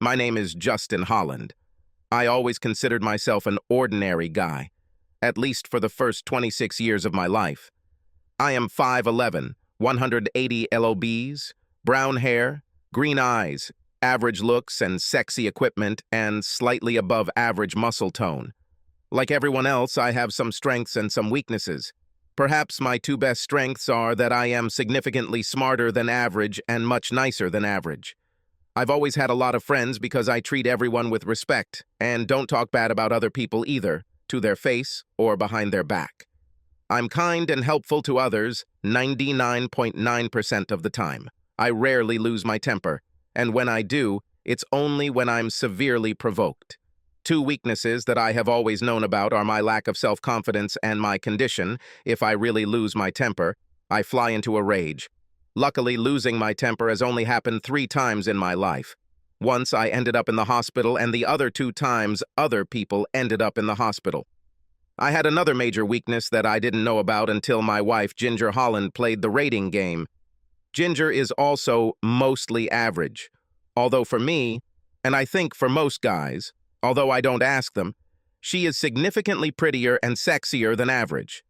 My name is Justin Holland. I always considered myself an ordinary guy, at least for the first 26 years of my life. I am 5'11", 180 lobs, brown hair, green eyes, average looks and sexy equipment, and slightly above average muscle tone. Like everyone else, I have some strengths and some weaknesses. Perhaps my two best strengths are that I am significantly smarter than average and much nicer than average. I've always had a lot of friends because I treat everyone with respect and don't talk bad about other people either, to their face or behind their back. I'm kind and helpful to others 99.9% of the time. I rarely lose my temper, and when I do, it's only when I'm severely provoked. Two weaknesses that I have always known about are my lack of self-confidence and my condition. If I really lose my temper, I fly into a rage. Luckily, losing my temper has only happened 3 times in my life. Once I ended up in the hospital, and the other 2 times other people ended up in the hospital. I had another major weakness that I didn't know about until my wife, Ginger Holland, played the rating game. Ginger is also mostly average. Although for me, and I think for most guys, although I don't ask them, she is significantly prettier and sexier than average.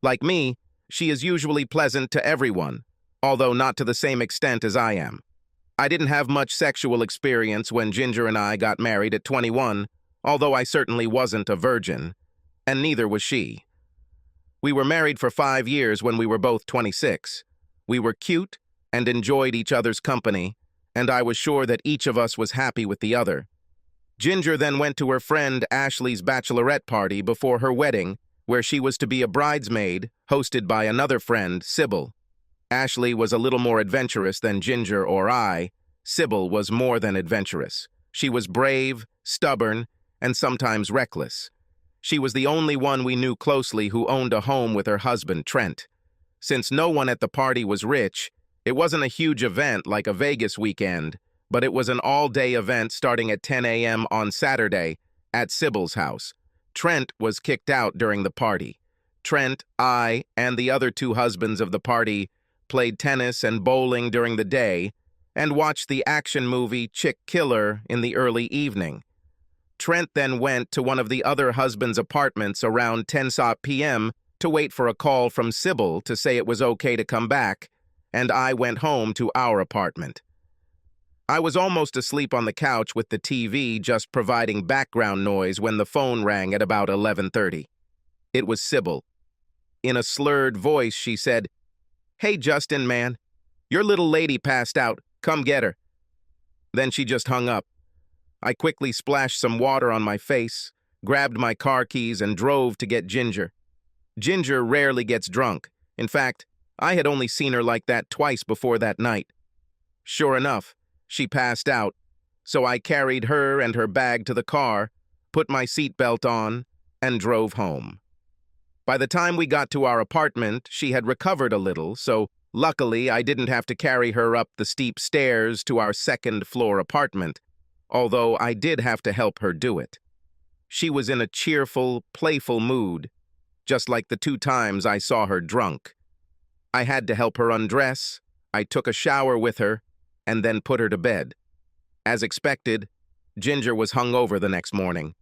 Like me, she is usually pleasant to everyone, although not to the same extent as I am. I didn't have much sexual experience when Ginger and I got married at 21, although I certainly wasn't a virgin, and neither was she. We were married for 5 years when we were both 26. We were cute and enjoyed each other's company, and I was sure that each of us was happy with the other. Ginger then went to her friend Ashley's bachelorette party before her wedding, where she was to be a bridesmaid, hosted by another friend, Sybil. Ashley was a little more adventurous than Ginger or I. Sybil was more than adventurous. She was brave, stubborn, and sometimes reckless. She was the only one we knew closely who owned a home with her husband, Trent. Since no one at the party was rich, it wasn't a huge event like a Vegas weekend, but it was an all-day event starting at 10 a.m. on Saturday at Sybil's house. Trent was kicked out during the party. Trent, I, and the other 2 husbands of the party played tennis and bowling during the day and watched the action movie Chick Killer in the early evening. Trent then went to one of the other husbands' apartments around 10 p.m. to wait for a call from Sybil to say it was okay to come back, and I went home to our apartment. I was almost asleep on the couch with the TV just providing background noise when the phone rang at about 11:30. It was Sybil. In a slurred voice, she said, "Hey, Justin, man, your little lady passed out. Come get her." Then she just hung up. I quickly splashed some water on my face, grabbed my car keys, and drove to get Ginger. Ginger rarely gets drunk. In fact, I had only seen her like that twice before that night. Sure enough, she passed out, so I carried her and her bag to the car, put my seatbelt on, and drove home. By the time we got to our apartment, she had recovered a little, so luckily I didn't have to carry her up the steep stairs to our second-floor apartment, although I did have to help her do it. She was in a cheerful, playful mood, just like the 2 times I saw her drunk. I had to help her undress, I took a shower with her, and then put her to bed. As expected, Ginger was hungover the next morning.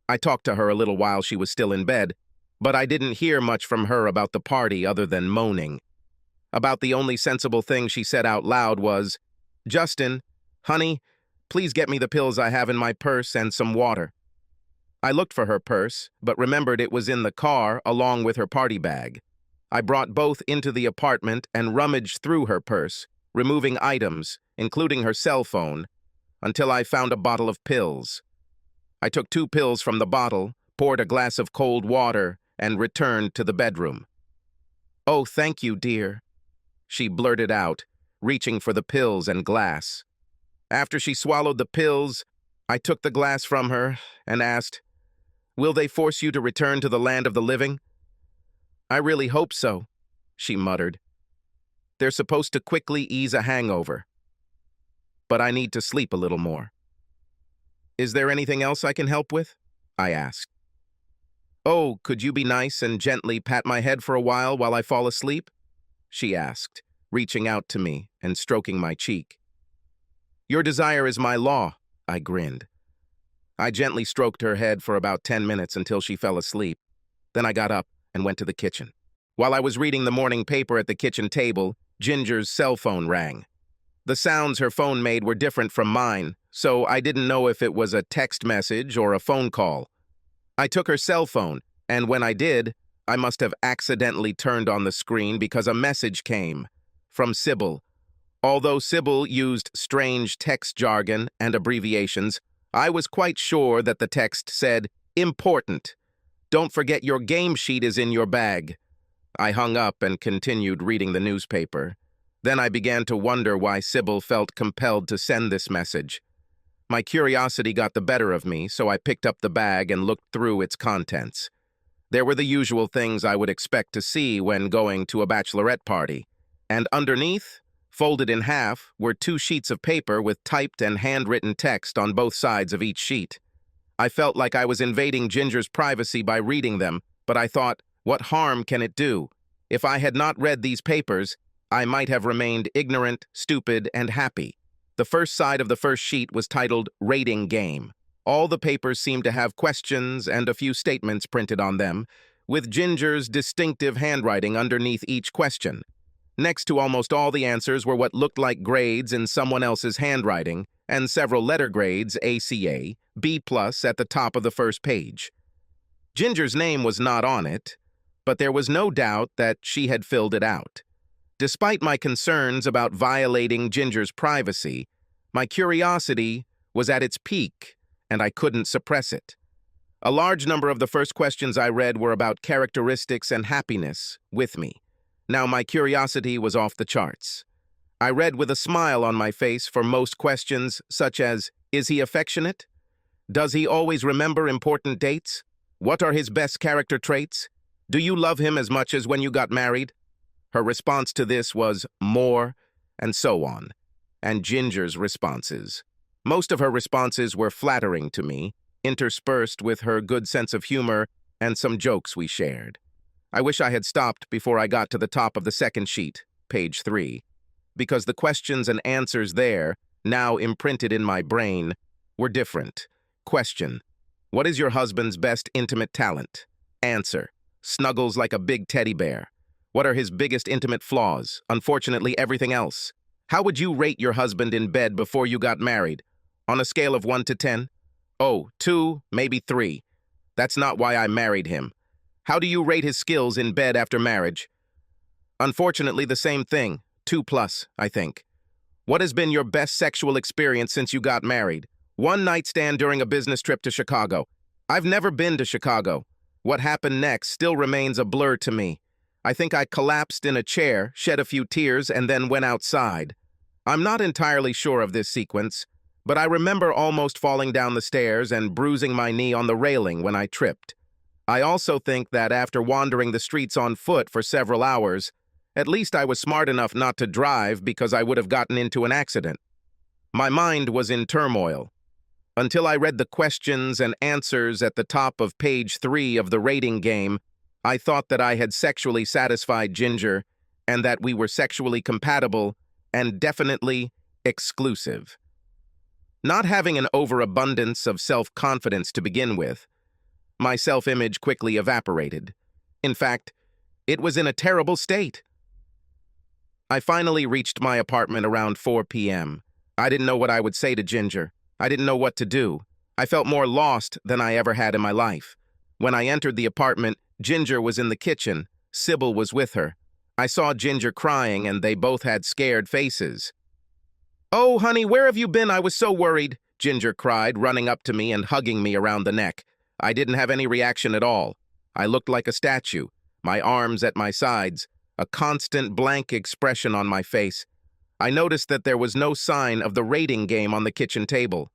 I talked to her a little while she was still in bed, but I didn't hear much from her about the party other than moaning. About the only sensible thing she said out loud was, "Justin, honey, please get me the pills I have in my purse and some water." I looked for her purse, but remembered it was in the car along with her party bag. I brought both into the apartment and rummaged through her purse, removing items, including her cell phone, until I found a bottle of pills. I took 2 pills from the bottle, poured a glass of cold water, and returned to the bedroom. "Oh, thank you, dear," she blurted out, reaching for the pills and glass. After she swallowed the pills, I took the glass from her and asked, "Will they force you to return to the land of the living?" "I really hope so," she muttered. "They're supposed to quickly ease a hangover. But I need to sleep a little more." "Is there anything else I can help with?" I asked. "Oh, could you be nice and gently pat my head for a while I fall asleep?" she asked, reaching out to me and stroking my cheek. "Your desire is my law," I grinned. I gently stroked her head for about 10 minutes until she fell asleep. Then I got up and went to the kitchen. While I was reading the morning paper at the kitchen table, Ginger's cell phone rang. The sounds her phone made were different from mine, so I didn't know if it was a text message or a phone call. I took her cell phone, and when I did, I must have accidentally turned on the screen because a message came from Sybil. Although Sybil used strange text jargon and abbreviations, I was quite sure that the text said, "Important. Don't forget your game sheet is in your bag." I hung up and continued reading the newspaper. Then I began to wonder why Sybil felt compelled to send this message. My curiosity got the better of me, so I picked up the bag and looked through its contents. There were the usual things I would expect to see when going to a bachelorette party. And underneath, folded in half, were 2 sheets of paper with typed and handwritten text on both sides of each sheet. I felt like I was invading Ginger's privacy by reading them, but I thought, what harm can it do? If I had not read these papers, I might have remained ignorant, stupid, and happy. The first side of the first sheet was titled Rating Game. All the papers seemed to have questions and a few statements printed on them, with Ginger's distinctive handwriting underneath each question. Next to almost all the answers were what looked like grades in someone else's handwriting, and several letter grades, ACA, B+, at the top of the first page. Ginger's name was not on it, but there was no doubt that she had filled it out. Despite my concerns about violating Ginger's privacy, my curiosity was at its peak, and I couldn't suppress it. A large number of the first questions I read were about characteristics and happiness with me. Now my curiosity was off the charts. I read with a smile on my face for most questions, such as, is he affectionate? Does he always remember important dates? What are his best character traits? Do you love him as much as when you got married? Her response to this was more, and so on. And Ginger's responses. Most of her responses were flattering to me, interspersed with her good sense of humor and some jokes we shared. I wish I had stopped before I got to the top of the second sheet, page 3, because the questions and answers there, now imprinted in my brain, were different. Question: what is your husband's best intimate talent? Answer: snuggles like a big teddy bear. What are his biggest intimate flaws? Unfortunately, everything else. How would you rate your husband in bed before you got married? On a scale of 1 to 10? Oh, 2, maybe 3. That's not why I married him. How do you rate his skills in bed after marriage? Unfortunately, the same thing. 2+, I think. What has been your best sexual experience since you got married? One night stand during a business trip to Chicago. I've never been to Chicago. What happened next still remains a blur to me. I think I collapsed in a chair, shed a few tears, and then went outside. I'm not entirely sure of this sequence, but I remember almost falling down the stairs and bruising my knee on the railing when I tripped. I also think that after wandering the streets on foot for several hours, at least I was smart enough not to drive because I would have gotten into an accident. My mind was in turmoil. Until I read the questions and answers at the top of page 3 of the rating game, I thought that I had sexually satisfied Ginger and that we were sexually compatible and definitely exclusive. Not having an overabundance of self-confidence to begin with, my self-image quickly evaporated. In fact, it was in a terrible state. I finally reached my apartment around 4 p.m. I didn't know what I would say to Ginger. I didn't know what to do. I felt more lost than I ever had in my life. When I entered the apartment, Ginger was in the kitchen. Sybil was with her. I saw Ginger crying, and they both had scared faces. "Oh, honey, where have you been? I was so worried," Ginger cried, running up to me and hugging me around the neck. I didn't have any reaction at all. I looked like a statue, my arms at my sides, a constant blank expression on my face. I noticed that there was no sign of the rating game on the kitchen table.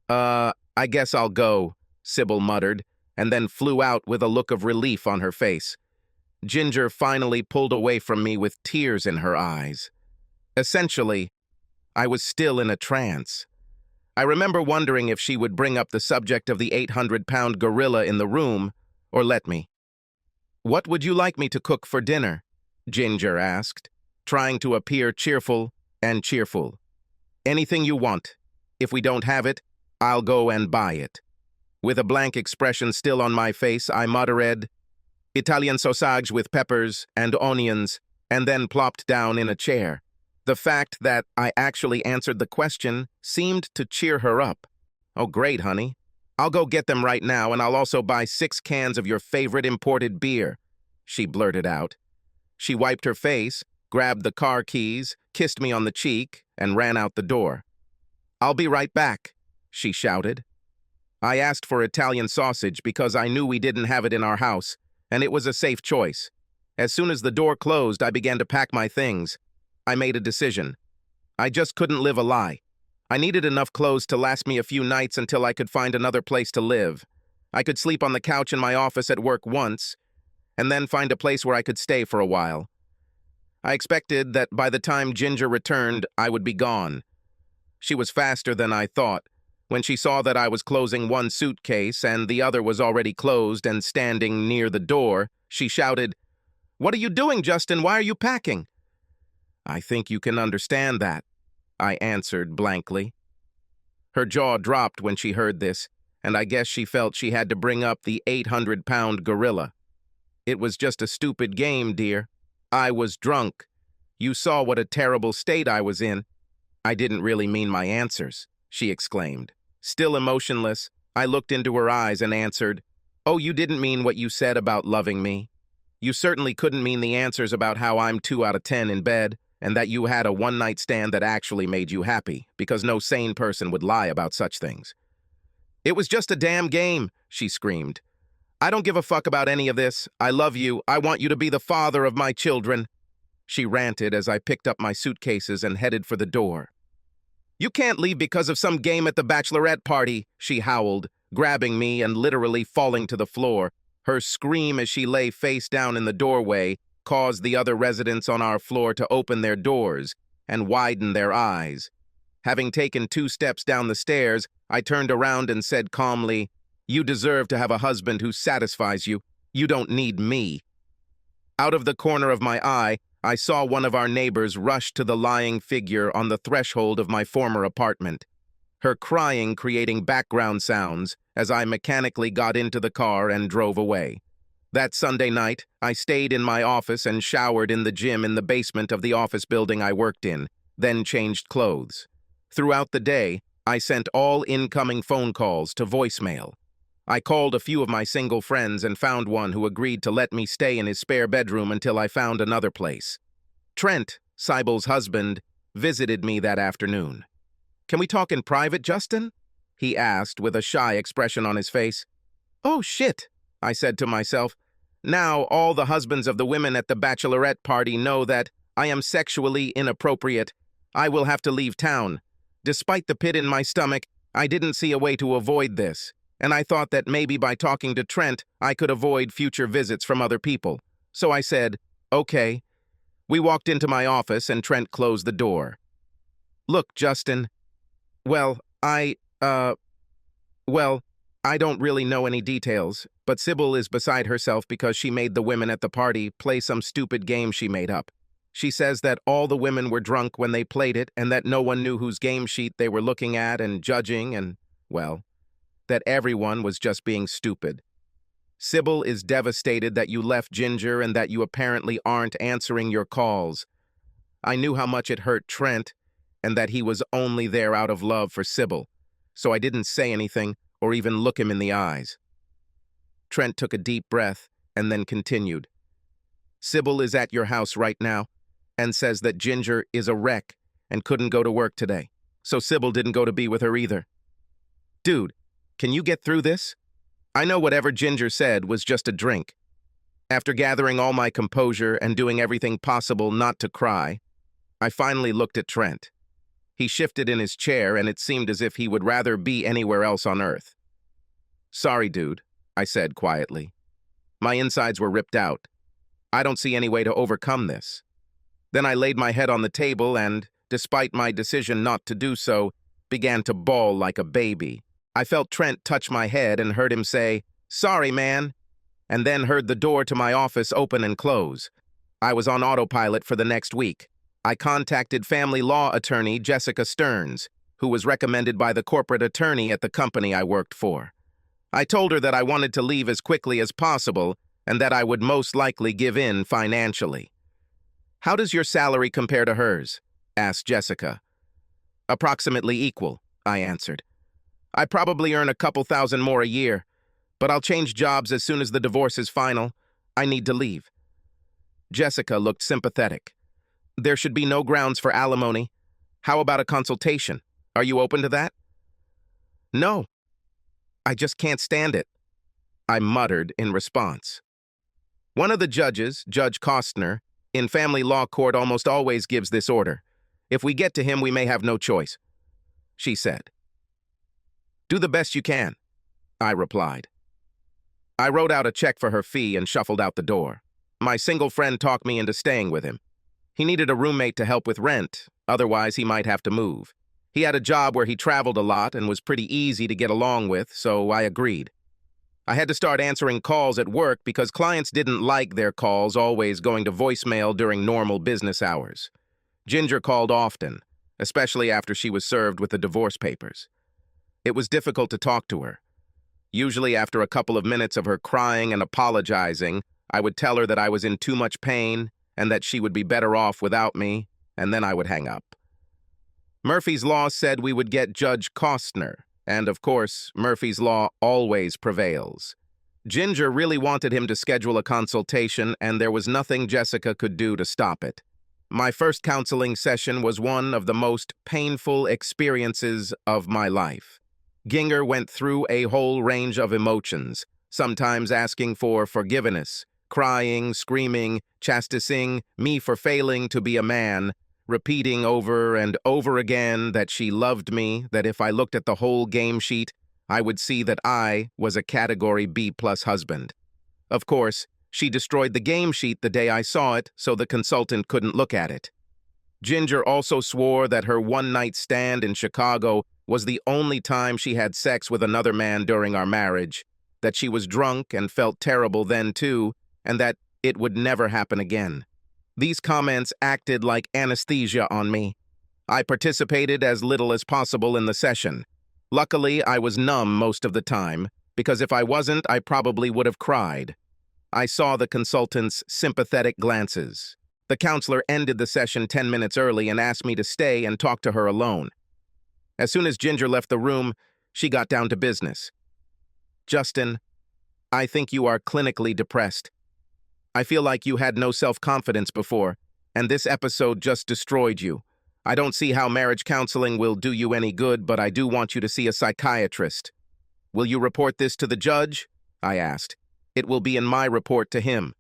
I guess I'll go," Sybil muttered, and then flew out with a look of relief on her face. Ginger finally pulled away from me with tears in her eyes. Essentially, I was still in a trance. I remember wondering if she would bring up the subject of the 800-pound gorilla in the room, or let me. "What would you like me to cook for dinner?" Ginger asked, trying to appear cheerful and cheerful. "Anything you want. If we don't have it, I'll go and buy it. With a blank expression still on my face, I muttered, Italian sausage with peppers and onions, and then plopped down in a chair. The fact that I actually answered the question seemed to cheer her up. Oh, great, honey. I'll go get them right now, and I'll also buy 6 cans of your favorite imported beer, she blurted out. She wiped her face, grabbed the car keys, kissed me on the cheek, and ran out the door. I'll be right back, she shouted. I asked for Italian sausage because I knew we didn't have it in our house, and it was a safe choice. As soon as the door closed, I began to pack my things. I made a decision. I just couldn't live a lie. I needed enough clothes to last me a few nights until I could find another place to live. I could sleep on the couch in my office at work once, and then find a place where I could stay for a while. I expected that by the time Ginger returned, I would be gone. She was faster than I thought. When she saw that I was closing one suitcase and the other was already closed and standing near the door, she shouted, "What are you doing, Justin? Why are you packing?" "I think you can understand that," I answered blankly. Her jaw dropped when she heard this, and I guess she felt she had to bring up the 800-pound gorilla. "It was just a stupid game, dear. I was drunk. You saw what a terrible state I was in." "I didn't really mean my answers," she exclaimed. Still emotionless, I looked into her eyes and answered, "Oh, you didn't mean what you said about loving me. You certainly couldn't mean the answers about how I'm 2 out of 10 in bed, and that you had a one-night stand that actually made you happy, because no sane person would lie about such things." "It was just a damn game," she screamed. "I don't give a fuck about any of this. I love you. I want you to be the father of my children." She ranted as I picked up my suitcases and headed for the door. "You can't leave because of some game at the bachelorette party," she howled, grabbing me and literally falling to the floor. Her scream as she lay face down in the doorway caused the other residents on our floor to open their doors and widen their eyes. Having taken 2 steps down the stairs, I turned around and said calmly, "You deserve to have a husband who satisfies you. You don't need me." Out of the corner of my eye, I saw one of our neighbors rush to the lying figure on the threshold of my former apartment, her crying creating background sounds as I mechanically got into the car and drove away. That Sunday night, I stayed in my office and showered in the gym in the basement of the office building I worked in, then changed clothes. Throughout the day, I sent all incoming phone calls to voicemail. I called a few of my single friends and found one who agreed to let me stay in his spare bedroom until I found another place. Trent, Cybel's husband, visited me that afternoon. "Can we talk in private, Justin?" he asked with a shy expression on his face. "Oh, shit," I said to myself. "Now all the husbands of the women at the bachelorette party know that I am sexually inappropriate. I will have to leave town." Despite the pit in my stomach, I didn't see a way to avoid this, and I thought that maybe by talking to Trent, I could avoid future visits from other people. So I said, "Okay." We walked into my office and Trent closed the door. "Look, Justin, well, I don't really know any details, but Sybil is beside herself because she made the women at the party play some stupid game she made up. She says that all the women were drunk when they played it and that no one knew whose game sheet they were looking at and judging and, well, that everyone was just being stupid. Sybil is devastated that you left Ginger and that you apparently aren't answering your calls. I knew how much it hurt Trent and that he was only there out of love for Sybil, so I didn't say anything or even look him in the eyes." Trent took a deep breath and then continued. "Sybil is at your house right now and says that Ginger is a wreck and couldn't go to work today, so Sybil didn't go to be with her either. Dude, can you get through this? I know whatever Ginger said was just a drink." After gathering all my composure and doing everything possible not to cry, I finally looked at Trent. He shifted in his chair and it seemed as if he would rather be anywhere else on earth. "Sorry, dude," I said quietly. My insides were ripped out. I don't see any way to overcome this. Then I laid my head on the table and, despite my decision not to do so, began to bawl like a baby. I felt Trent touch my head and heard him say, "Sorry, man," and then heard the door to my office open and close. I was on autopilot for the next week. I contacted family law attorney Jessica Stearns, who was recommended by the corporate attorney at the company I worked for. I told her that I wanted to leave as quickly as possible and that I would most likely give in financially. "How does your salary compare to hers?" asked Jessica. "Approximately equal," I answered. "I probably earn a couple thousand more a year, but I'll change jobs as soon as the divorce is final. I need to leave." Jessica looked sympathetic. "There should be no grounds for alimony. How about a consultation? Are you open to that?" "No, I just can't stand it," I muttered in response. "One of the judges, Judge Costner, in family law court almost always gives this order. If we get to him, we may have no choice," she said. "Do the best you can," I replied. I wrote out a check for her fee and shuffled out the door. My single friend talked me into staying with him. He needed a roommate to help with rent, otherwise he might have to move. He had a job where he traveled a lot and was pretty easy to get along with, so I agreed. I had to start answering calls at work because clients didn't like their calls always going to voicemail during normal business hours. Ginger called often, especially after she was served with the divorce papers. It was difficult to talk to her. Usually after a couple of minutes of her crying and apologizing, I would tell her that I was in too much pain and that she would be better off without me, and then I would hang up. Murphy's Law said we would get Judge Costner, and of course, Murphy's Law always prevails. Ginger really wanted him to schedule a consultation, and there was nothing Jessica could do to stop it. My first counseling session was one of the most painful experiences of my life. Ginger went through a whole range of emotions, sometimes asking for forgiveness, crying, screaming, chastising me for failing to be a man, repeating over and over again that she loved me, that if I looked at the whole game sheet, I would see that I was a Category B+ husband. Of course, she destroyed the game sheet the day I saw it, so the consultant couldn't look at it. Ginger also swore that her one-night stand in Chicago was the only time she had sex with another man during our marriage, that she was drunk and felt terrible then too, and that it would never happen again. These comments acted like anesthesia on me. I participated as little as possible in the session. Luckily, I was numb most of the time, because if I wasn't, I probably would have cried. I saw the consultant's sympathetic glances. The counselor ended the session 10 minutes early and asked me to stay and talk to her alone. As soon as Ginger left the room, she got down to business. "Justin, I think you are clinically depressed. I feel like you had no self-confidence before, and this episode just destroyed you. I don't see how marriage counseling will do you any good, but I do want you to see a psychiatrist. Will you report this to the judge?" I asked. "It will be in my report to him.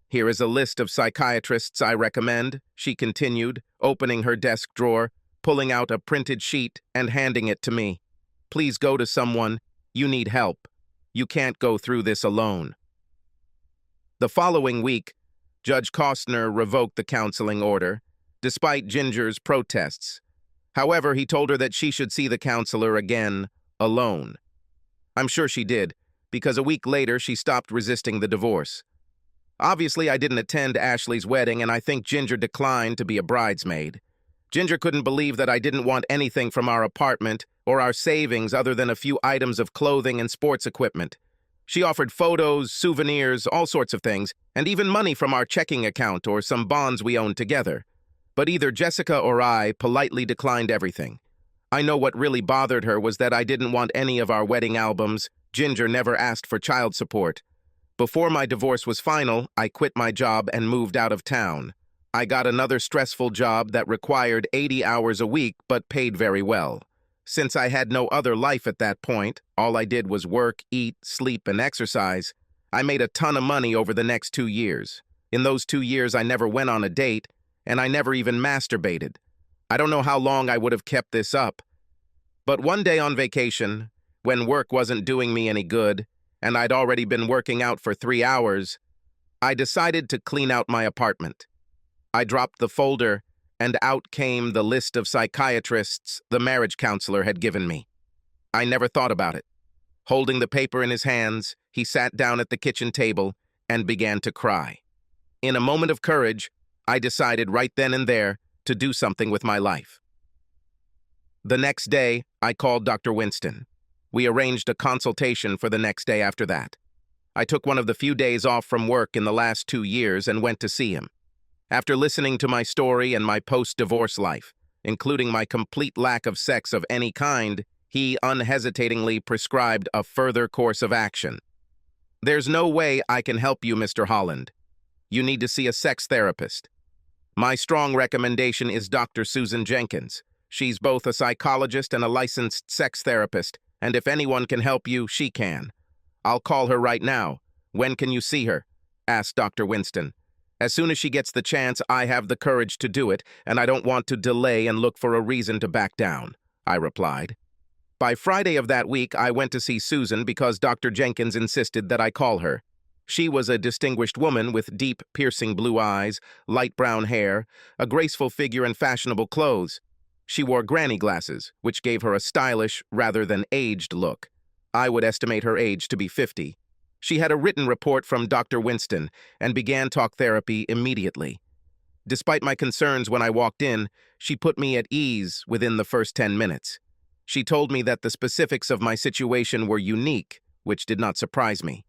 Here is a list of psychiatrists I recommend," she continued, opening her desk drawer, pulling out a printed sheet and handing it to me. "Please go to someone. You need help. You can't go through this alone." The following week, Judge Costner revoked the counseling order, despite Ginger's protests. However, he told her that she should see the counselor again, alone. I'm sure she did, because a week later she stopped resisting the divorce. Obviously, I didn't attend Ashley's wedding, and I think Ginger declined to be a bridesmaid. Ginger couldn't believe that I didn't want anything from our apartment or our savings other than a few items of clothing and sports equipment. She offered photos, souvenirs, all sorts of things, and even money from our checking account or some bonds we owned together. But either Jessica or I politely declined everything. I know what really bothered her was that I didn't want any of our wedding albums. Ginger never asked for child support. Before my divorce was final, I quit my job and moved out of town. I got another stressful job that required 80 hours a week but paid very well. Since I had no other life at that point, all I did was work, eat, sleep, and exercise, I made a ton of money over the next 2 years. In those 2 years, I never went on a date, and I never even masturbated. I don't know how long I would have kept this up. But one day on vacation, when work wasn't doing me any good, and I'd already been working out for 3 hours, I decided to clean out my apartment. I dropped the folder, and out came the list of psychiatrists the marriage counselor had given me. I never thought about it. Holding the paper in his hands, he sat down at the kitchen table and began to cry. In a moment of courage, I decided right then and there to do something with my life. The next day, I called Dr. Winston. We arranged a consultation for the next day after that. I took one of the few days off from work in the last 2 years and went to see him. After listening to my story and my post-divorce life, including my complete lack of sex of any kind, he unhesitatingly prescribed a further course of action. "There's no way I can help you, Mr. Holland. You need to see a sex therapist. My strong recommendation is Dr. Susan Jenkins. She's both a psychologist and a licensed sex therapist, and if anyone can help you, she can. I'll call her right now. When can you see her?" asked Dr. Winston. "As soon as she gets the chance, I have the courage to do it, and I don't want to delay and look for a reason to back down," I replied. By Friday of that week, I went to see Susan because Dr. Jenkins insisted that I call her. She was a distinguished woman with deep, piercing blue eyes, light brown hair, a graceful figure, and fashionable clothes. She wore granny glasses, which gave her a stylish rather than aged look. I would estimate her age to be 50. She had a written report from Dr. Winston and began talk therapy immediately. Despite my concerns when I walked in, she put me at ease within the first 10 minutes. She told me that the specifics of my situation were unique, which did not surprise me.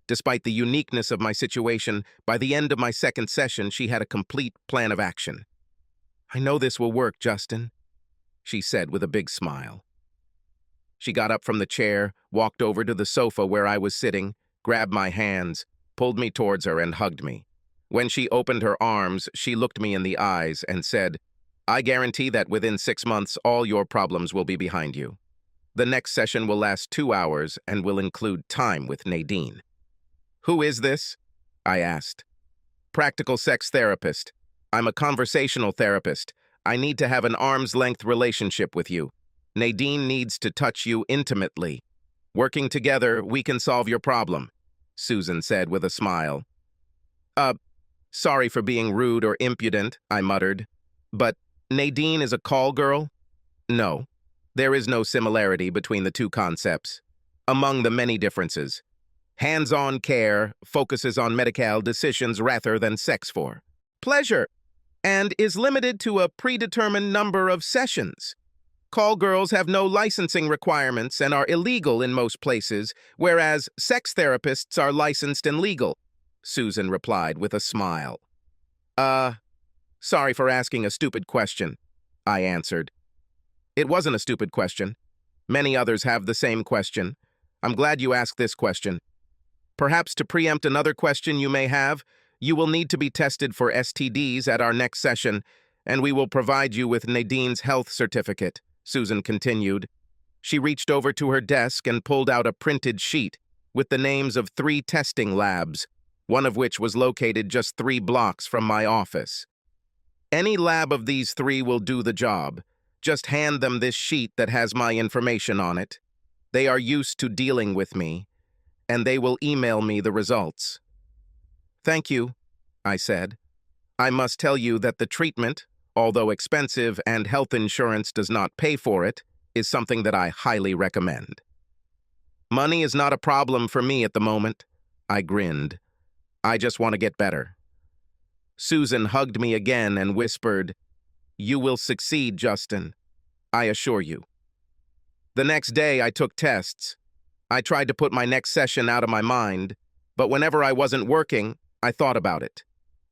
Despite the uniqueness of my situation, by the end of my second session, she had a complete plan of action. "I know this will work, Justin," she said with a big smile. She got up from the chair, walked over to the sofa where I was sitting, grabbed my hands, pulled me towards her, and hugged me. When she opened her arms, she looked me in the eyes and said, "I guarantee that within 6 months, all your problems will be behind you. The next session will last 2 hours and will include time with Nadine." "Who is this?" I asked. "Practical sex therapist. I'm a conversational therapist. I need to have an arm's-length relationship with you. Nadine needs to touch you intimately. Working together, we can solve your problem," Susan said with a smile. Sorry for being rude or impudent," I muttered. "But Nadine is a call girl?" "No. There is no similarity between the two concepts. Among the many differences, hands-on care focuses on medical decisions rather than sex for pleasure, and is limited to a predetermined number of sessions. Call girls have no licensing requirements and are illegal in most places, whereas sex therapists are licensed and legal," Susan replied with a smile. Sorry for asking a stupid question," I answered. "It wasn't a stupid question. Many others have the same question. I'm glad you asked this question. Perhaps to preempt another question you may have, you will need to be tested for STDs at our next session, and we will provide you with Nadine's health certificate," Susan continued. She reached over to her desk and pulled out a printed sheet with the names of 3 testing labs, one of which was located just 3 blocks from my office. "Any lab of these 3 will do the job. Just hand them this sheet that has my information on it. They are used to dealing with me, and they will email me the results." "Thank you," I said. "I must tell you that the treatment, although expensive and health insurance does not pay for it, is something that I highly recommend." "Money is not a problem for me at the moment," I grinned. "I just want to get better." Susan hugged me again and whispered, "You will succeed, Justin. I assure you." The next day, I took tests. I tried to put my next session out of my mind, but whenever I wasn't working, I thought about it.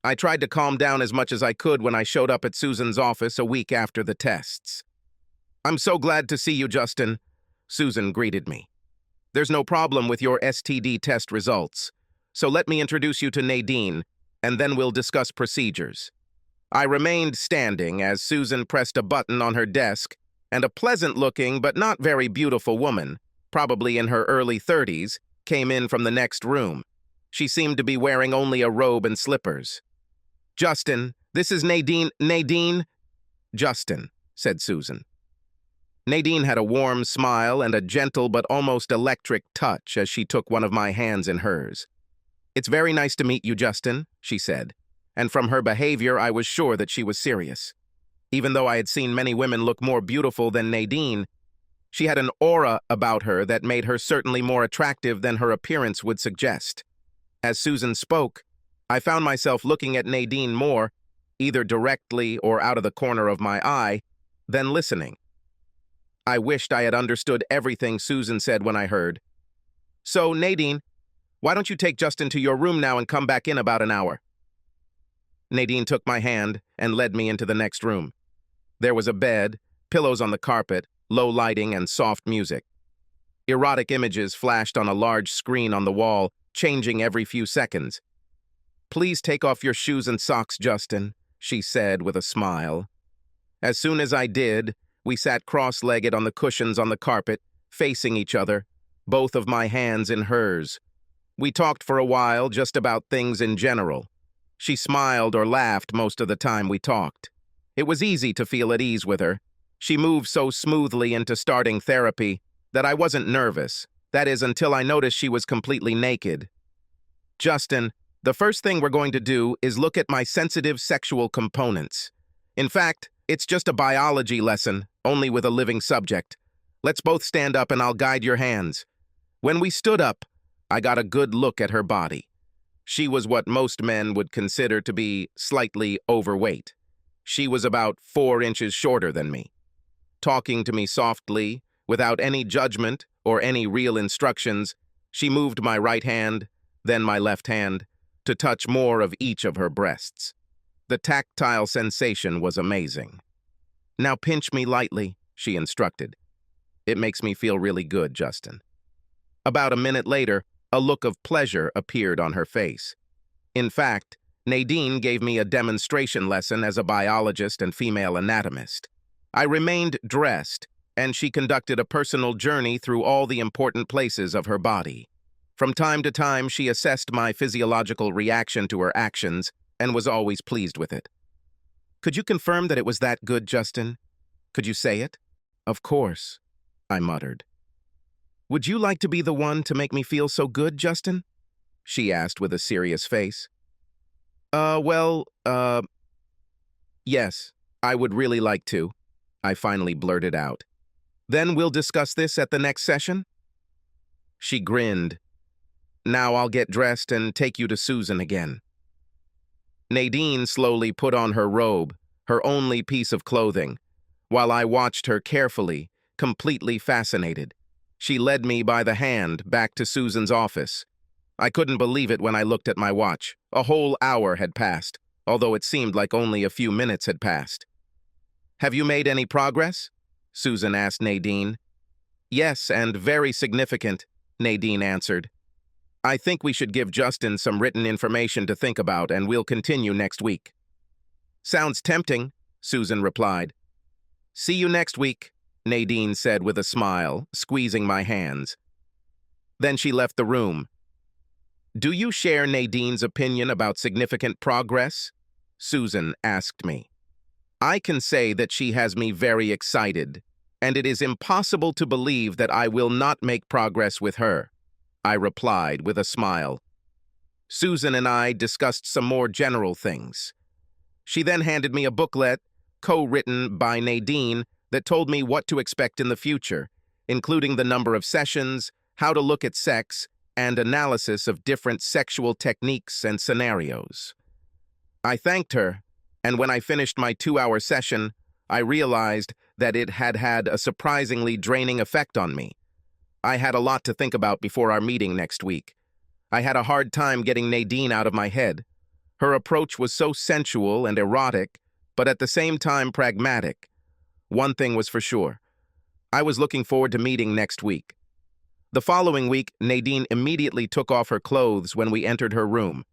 I tried to calm down as much as I could when I showed up at Susan's office a week after the tests. "I'm so glad to see you, Justin," Susan greeted me. "There's no problem with your STD test results, so let me introduce you to Nadine, and then we'll discuss procedures." I remained standing as Susan pressed a button on her desk, and a pleasant-looking but not very beautiful woman, probably in her early 30s, came in from the next room. She seemed to be wearing only a robe and slippers. "Justin, this is Nadine." "Nadine?" "Justin," said Susan. Nadine had a warm smile and a gentle but almost electric touch as she took one of my hands in hers. "It's very nice to meet you, Justin," she said, and from her behavior I was sure that she was serious. Even though I had seen many women look more beautiful than Nadine, she had an aura about her that made her certainly more attractive than her appearance would suggest. As Susan spoke, I found myself looking at Nadine more, either directly or out of the corner of my eye, than listening. I wished I had understood everything Susan said when I heard. So, Nadine, why don't you take Justin to your room now and come back in about an hour? Nadine took my hand and led me into the next room. There was a bed, pillows on the carpet, low lighting, and soft music. Erotic images flashed on a large screen on the wall, changing every few seconds. "Please take off your shoes and socks, Justin," she said with a smile. As soon as I did, we sat cross-legged on the cushions on the carpet, facing each other, both of my hands in hers. We talked for a while just about things in general. She smiled or laughed most of the time we talked. It was easy to feel at ease with her. She moved so smoothly into starting therapy that I wasn't nervous. That is, until I noticed she was completely naked. "Justin, the first thing we're going to do is look at my sensitive sexual components. In fact, it's just a biology lesson, only with a living subject. Let's both stand up and I'll guide your hands." When we stood up, I got a good look at her body. She was what most men would consider to be slightly overweight. She was about 4 inches shorter than me. Talking to me softly, without any judgment or any real instructions, she moved my right hand, then my left hand, to touch more of each of her breasts. The tactile sensation was amazing. "Now pinch me lightly," she instructed. "It makes me feel really good, Justin." About a minute later, a look of pleasure appeared on her face. In fact, Nadine gave me a demonstration lesson as a biologist and female anatomist. I remained dressed, and she conducted a personal journey through all the important places of her body. From time to time, she assessed my physiological reaction to her actions and was always pleased with it. "Could you confirm that it was that good, Justin? Could you say it?" "Of course," I muttered. "Would you like to be the one to make me feel so good, Justin?" she asked with a serious face. Yes, I would really like to," I finally blurted out. "Then we'll discuss this at the next session?" She grinned. "Now I'll get dressed and take you to Susan again." Nadine slowly put on her robe, her only piece of clothing, while I watched her carefully, completely fascinated. She led me by the hand back to Susan's office. I couldn't believe it when I looked at my watch. A whole hour had passed, although it seemed like only a few minutes had passed. "Have you made any progress?" Susan asked Nadine. "Yes, and very significant," Nadine answered. "I think we should give Justin some written information to think about, and we'll continue next week." "Sounds tempting," Susan replied. "See you next week," Nadine said with a smile, squeezing my hands. Then she left the room. "Do you share Nadine's opinion about significant progress?" Susan asked me. "I can say that she has me very excited, and it is impossible to believe that I will not make progress with her," I replied with a smile. Susan and I discussed some more general things. She then handed me a booklet, co-written by Nadine, that told me what to expect in the future, including the number of sessions, how to look at sex, and analysis of different sexual techniques and scenarios. I thanked her, and when I finished my 2-hour session, I realized that it had had a surprisingly draining effect on me. I had a lot to think about before our meeting next week. I had a hard time getting Nadine out of my head. Her approach was so sensual and erotic, but at the same time pragmatic. One thing was for sure. I was looking forward to meeting next week. The following week, Nadine immediately took off her clothes when we entered her room.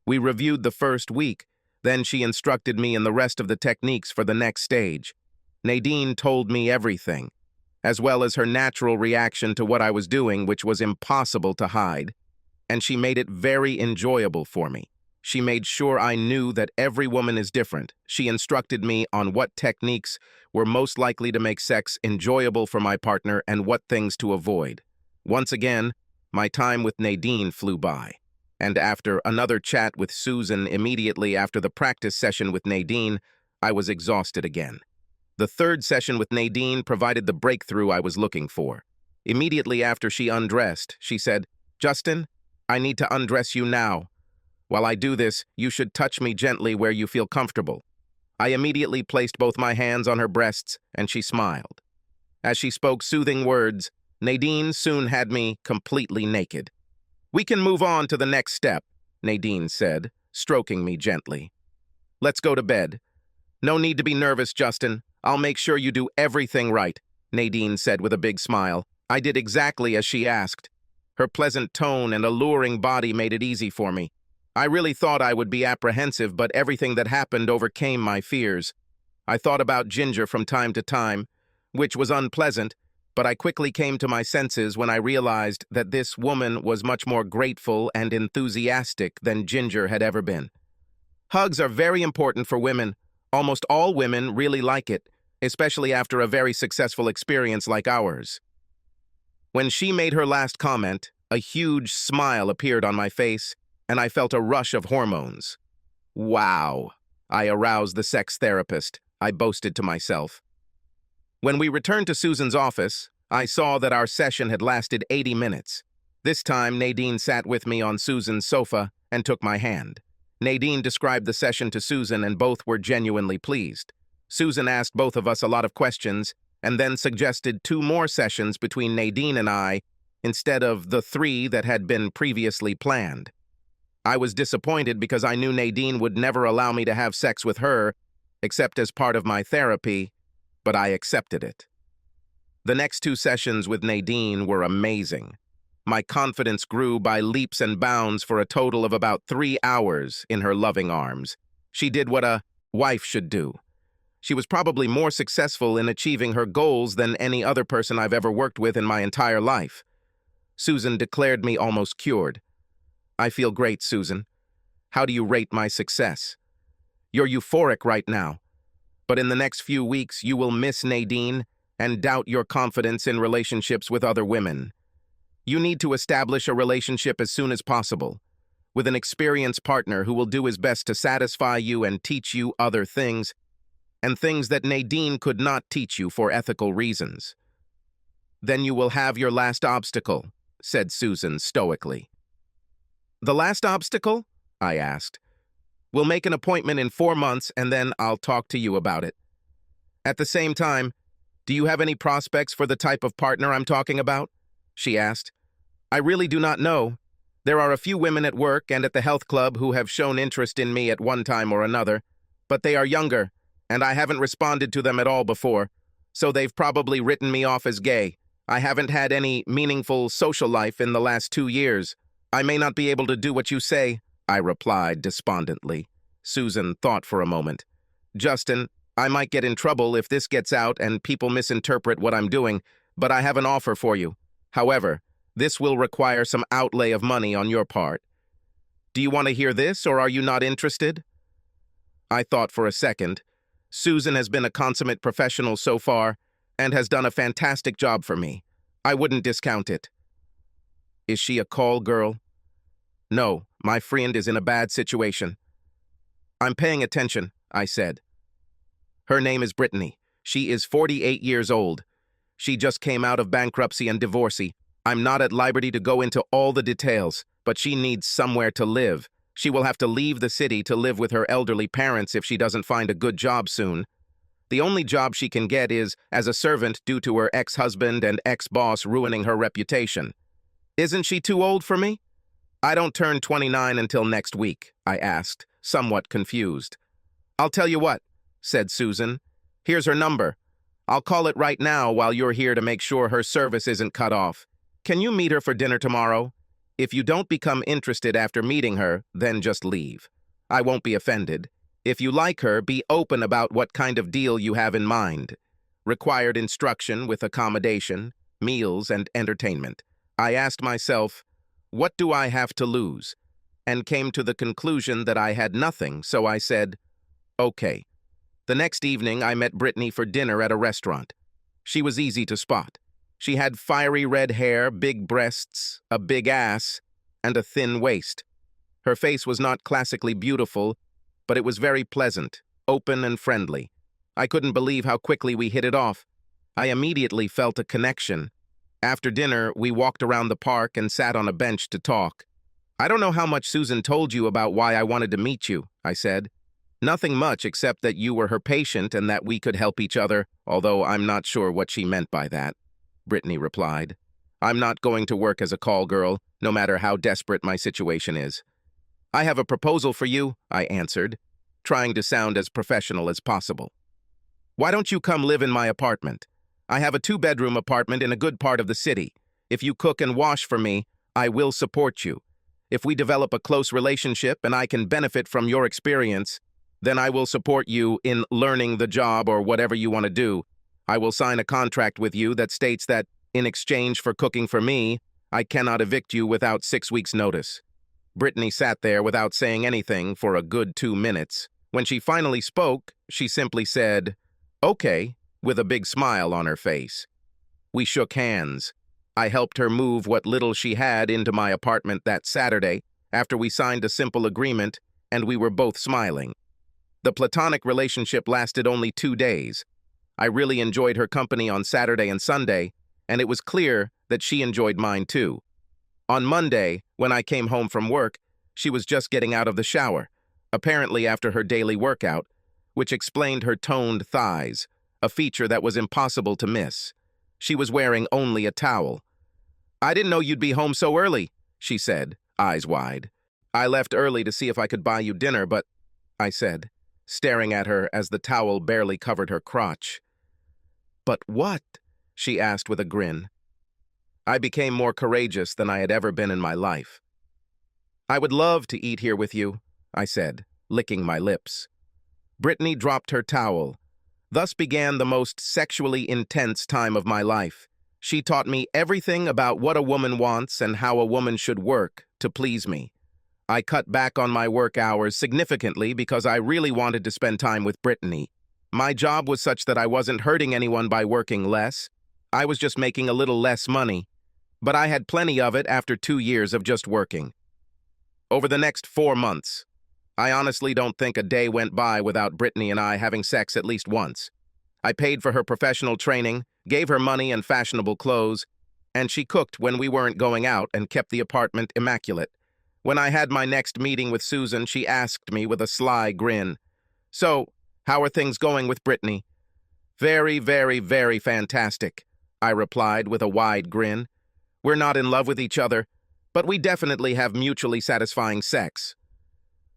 We reviewed the first week, then she instructed me in the rest of the techniques for the next stage. Nadine told me everything, as well as her natural reaction to what I was doing, which was impossible to hide. And she made it very enjoyable for me. She made sure I knew that every woman is different. She instructed me on what techniques were most likely to make sex enjoyable for my partner and what things to avoid. Once again, my time with Nadine flew by. And after another chat with Susan immediately after the practice session with Nadine, I was exhausted again. The third session with Nadine provided the breakthrough I was looking for. Immediately after she undressed, she said, "Justin, I need to undress you now. While I do this, you should touch me gently where you feel comfortable." I immediately placed both my hands on her breasts, and she smiled. As she spoke soothing words, Nadine soon had me completely naked. "We can move on to the next step," Nadine said, stroking me gently. "Let's go to bed." "No need to be nervous, Justin. I'll make sure you do everything right," Nadine said with a big smile. I did exactly as she asked. Her pleasant tone and alluring body made it easy for me. I really thought I would be apprehensive, but everything that happened overcame my fears. I thought about Ginger from time to time, which was unpleasant, but I quickly came to my senses when I realized that this woman was much more grateful and enthusiastic than Ginger had ever been. Hugs are very important for women. Almost all women really like it, especially after a very successful experience like ours. When she made her last comment, a huge smile appeared on my face, and I felt a rush of hormones. Wow! I aroused the sex therapist, I boasted to myself. When we returned to Susan's office, I saw that our session had lasted 80 minutes. This time, Nadine sat with me on Susan's sofa and took my hand. Nadine described the session to Susan, and both were genuinely pleased. Susan asked both of us a lot of questions, and then suggested 2 more sessions between Nadine and I, instead of the 3 that had been previously planned. I was disappointed because I knew Nadine would never allow me to have sex with her, except as part of my therapy, but I accepted it. The next 2 sessions with Nadine were amazing. My confidence grew by leaps and bounds for a total of about 3 hours in her loving arms. She did what a wife should do. She was probably more successful in achieving her goals than any other person I've ever worked with in my entire life. Susan declared me almost cured. "I feel great, Susan. How do you rate my success? You're euphoric right now, but in the next few weeks you will miss Nadine and doubt your confidence in relationships with other women. You need to establish a relationship as soon as possible, with an experienced partner who will do his best to satisfy you and teach you other things, and things that Nadine could not teach you for ethical reasons. Then you will have your last obstacle," said Susan stoically. "The last obstacle?" I asked. "We'll make an appointment in 4 months, and then I'll talk to you about it. At the same time, do you have any prospects for the type of partner I'm talking about?" she asked. "I really do not know. There are a few women at work and at the health club who have shown interest in me at one time or another, but they are younger, and I haven't responded to them at all before, so they've probably written me off as gay. I haven't had any meaningful social life in the last 2 years. I may not be able to do what you say," I replied despondently. Susan thought for a moment. "Justin, I might get in trouble if this gets out and people misinterpret what I'm doing, but I have an offer for you. However, this will require some outlay of money on your part. Do you want to hear this, or are you not interested?" I thought for a second. Susan has been a consummate professional so far and has done a fantastic job for me. I wouldn't discount it. "Is she a call girl?" "No, my friend is in a bad situation." "I'm paying attention," I said. "Her name is Brittany. She is 48 years old. She just came out of bankruptcy and divorcee. I'm not at liberty to go into all the details, but she needs somewhere to live. She will have to leave the city to live with her elderly parents if she doesn't find a good job soon. The only job she can get is as a servant due to her ex-husband and ex-boss ruining her reputation. Isn't she too old for me?" "I don't turn 29 until next week," I asked, somewhat confused. "I'll tell you what," said Susan. "Here's her number. I'll call it right now while you're here to make sure her service isn't cut off. Can you meet her for dinner tomorrow? If you don't become interested after meeting her, then just leave. I won't be offended. If you like her, be open about what kind of deal you have in mind. Required instruction with accommodation, meals, and entertainment." I asked myself, what do I have to lose? And came to the conclusion that I had nothing, so I said, "Okay." The next evening, I met Brittany for dinner at a restaurant. She was easy to spot. She had fiery red hair, big breasts, a big ass, and a thin waist. Her face was not classically beautiful, but it was very pleasant, open and friendly. I couldn't believe how quickly we hit it off. I immediately felt a connection. After dinner, we walked around the park and sat on a bench to talk. "I don't know how much Susan told you about why I wanted to meet you," I said. Nothing much except that you were her patient and that we could help each other, although I'm not sure what she meant by that, Brittany replied. I'm not going to work as a call girl, no matter how desperate my situation is. I have a proposal for you, I answered, trying to sound as professional as possible. Why don't you come live in my apartment? I have a 2-bedroom apartment in a good part of the city. If you cook and wash for me, I will support you. If we develop a close relationship and I can benefit from your experience, then I will support you in learning the job or whatever you want to do. I will sign a contract with you that states that, in exchange for cooking for me, I cannot evict you without 6 weeks' notice. Brittany sat there without saying anything for a good 2 minutes. When she finally spoke, she simply said, "Okay," with a big smile on her face. We shook hands. I helped her move what little she had into my apartment that Saturday after we signed a simple agreement, and we were both smiling. The platonic relationship lasted only 2 days. I really enjoyed her company on Saturday and Sunday, and it was clear that she enjoyed mine too. On Monday, when I came home from work, she was just getting out of the shower, apparently after her daily workout, which explained her toned thighs, a feature that was impossible to miss. She was wearing only a towel. I didn't know you'd be home so early, she said, eyes wide. I left early to see if I could buy you dinner, but, I said, staring at her as the towel barely covered her crotch. But what? She asked with a grin. I became more courageous than I had ever been in my life. I would love to eat here with you, I said, licking my lips. Brittany dropped her towel. Thus began the most sexually intense time of my life. She taught me everything about what a woman wants and how a woman should work to please me. I cut back on my work hours significantly because I really wanted to spend time with Brittany. My job was such that I wasn't hurting anyone by working less. I was just making a little less money. But I had plenty of it after 2 years of just working. Over the next 4 months, I honestly don't think a day went by without Brittany and I having sex at least once. I paid for her professional training, gave her money and fashionable clothes, and she cooked when we weren't going out and kept the apartment immaculate. When I had my next meeting with Susan, she asked me with a sly grin, "So, how are things going with Brittany?" "Very, very, very fantastic," I replied with a wide grin. "We're not in love with each other, but we definitely have mutually satisfying sex."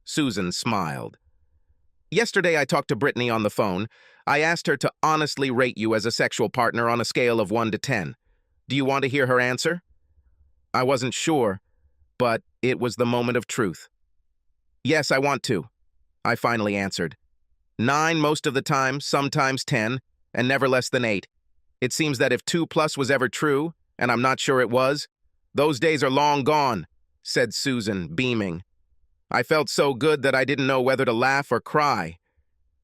Susan smiled. "Yesterday I talked to Brittany on the phone. I asked her to honestly rate you as a sexual partner on a scale of 1 to 10. Do you want to hear her answer?" I wasn't sure, but it was the moment of truth. "Yes, I want to," I finally answered. 9 most of the time, sometimes 10, and never less than 8. It seems that if 2+ was ever true, and I'm not sure it was, those days are long gone, said Susan, beaming. I felt so good that I didn't know whether to laugh or cry.